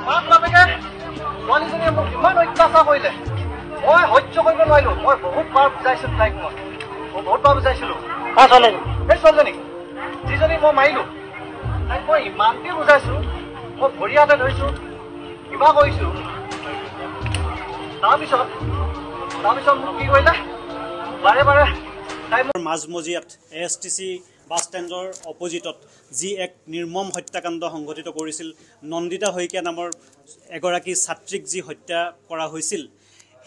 মাক বাপেকে ছোৱালীজনীয়ে মোক ইমান অত্যাচাৰ কৰিলে মই সহ্য কৰিব নোৱাৰিলো মই বহুত বাৰ বুজাইছিলো তাইক মই বহুত বাৰ বুজাইছিলো সেই ছোৱালীজনীক যিজনী মই মাৰিলো তাইক মই ইমানকে বুজাইছো মই ভৰি হাতে ধৰিছো কিবা কৰিছো তাৰপিছত মোক কি কৰিলে বাৰে বাৰে তাই মাজমজিয়াত ASTC বাছ ষ্টেণ্ডৰ অপজিটত যি এক নিৰ্মম হত্যাকাণ্ড সংঘটিত কৰিছিল নন্দিতা শইকীয়া নামৰ এগৰাকী ছাত্ৰীক যি হত্যা কৰা হৈছিল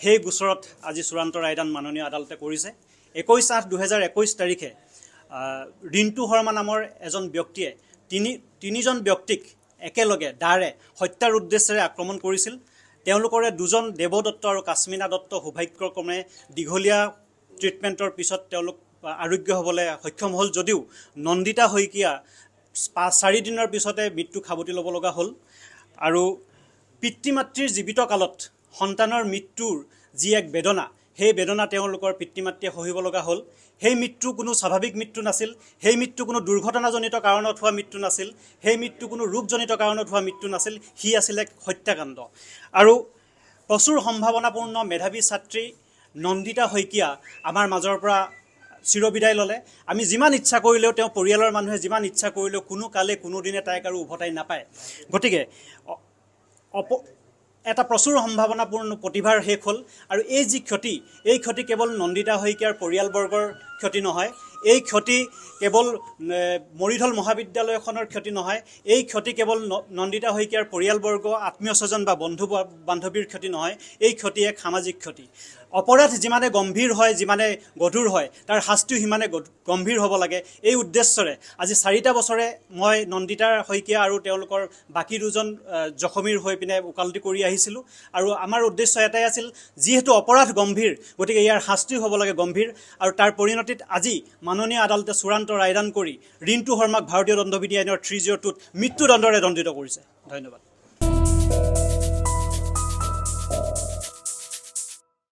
সেই গোচৰত আজি চূড়ান্ত ৰায়দান মাননীয় আদালতে কৰিছে 21/8/2021 তাৰিখে ৰিণ্টু শৰ্মা নামৰ এজন ব্যক্তিয়ে তিনিজন ব্যক্তিক একেলগে দাৰে হত্যাৰ উদ্দেশ্যেৰে আক্ৰমণ কৰিছিল তেওঁলোকৰে দুজন দেৱ দত্ত আৰু কাশ্মীনা দত্ত সৌভাগ্যক্ৰমে দীঘলীয়া ট্ৰিটমেণ্টৰ পিছত তেওঁলোক আৰোগ্য হ'বলৈ সক্ষম হ'ল যদিও নন্দিতা শইকীয়া 4 দিনৰ পিছতে মৃত্যু খাবতি ল'ব লগা হ'ল আৰু পিতৃ মাতৃৰ জীৱিত কালত সন্তানৰ মৃত্যুৰ যি এক বেদনা সেই বেদনা তেওঁলোকৰ পিতৃ মাতৃয়ে সহিব লগা হ'ল সেই মৃত্যু কোনো স্বাভাৱিক মৃত্যু নাছিল সেই মৃত্যু কোনো দুৰ্ঘটনাজনিত কাৰণত হোৱা মৃত্যু নাছিল সেই মৃত্যু কোনো ৰোগজনিত কাৰণত হোৱা মৃত্যু নাছিল হি আছিল এক হত্যাকাণ্ড আৰু প্ৰচুৰ সম্ভাৱনাপূৰ্ণ মেধাৱী ছাত্ৰী নন্দিতা শইকীয়া আমাৰ মাজৰ পৰা চিৰবিদায় ল'লে আমি যিমান ইচ্ছা কৰিলেও তেওঁ পৰিয়ালৰ মানুহে যিমান ইচ্ছা কৰিলেও কোনো কালে কোনো দিনে তাইক আৰু উভতাই নাপায় গতিকে এটা প্ৰচুৰ সম্ভাৱনাপূৰ্ণ প্ৰতিভাৰ শেষ হ'ল আৰু এই যি ক্ষতি এই ক্ষতি কেৱল নন্দিতা শইকীয়াৰ পৰিয়ালবৰ্গৰ ক্ষতি নহয় এই ক্ষতি কেৱল মৰিধল মহাবিদ্যালয়খনৰ ক্ষতি নহয় এই ক্ষতি কেৱল নন্দিতা শইকীয়াৰ পৰিয়ালবৰ্গ আত্মীয় স্বজন বা বন্ধু বান্ধৱীৰ ক্ষতি নহয় এই ক্ষতি এক সামাজিক ক্ষতি অপৰাধ যিমানে গম্ভীৰ হয় যিমানে গধুৰ হয় তাৰ শাস্তিও সিমানে গম্ভীৰ হ'ব লাগে এই উদ্দেশ্যৰে আজি 4টা বছৰে মই নন্দিতা শইকীয়া আৰু তেওঁলোকৰ বাকী দুজন জখমীৰ হৈ পিনে ওকালতি কৰি আহিছিলোঁ আৰু আমাৰ উদ্দেশ্য এটাই আছিল যিহেতু অপৰাধ গম্ভীৰ গতিকে ইয়াৰ শাস্তিও হ'ব লাগে গম্ভীৰ আৰু তাৰ পৰিণতিত আজি মাননীয় আদালতে চূড়ান্ত ৰায়দান কৰি ৰিণ্টু শৰ্মাক ভাৰতীয় দণ্ডবিধি আইনৰ 302ত মৃত্যুদণ্ডৰে দণ্ডিত কৰিছে ধন্যবাদ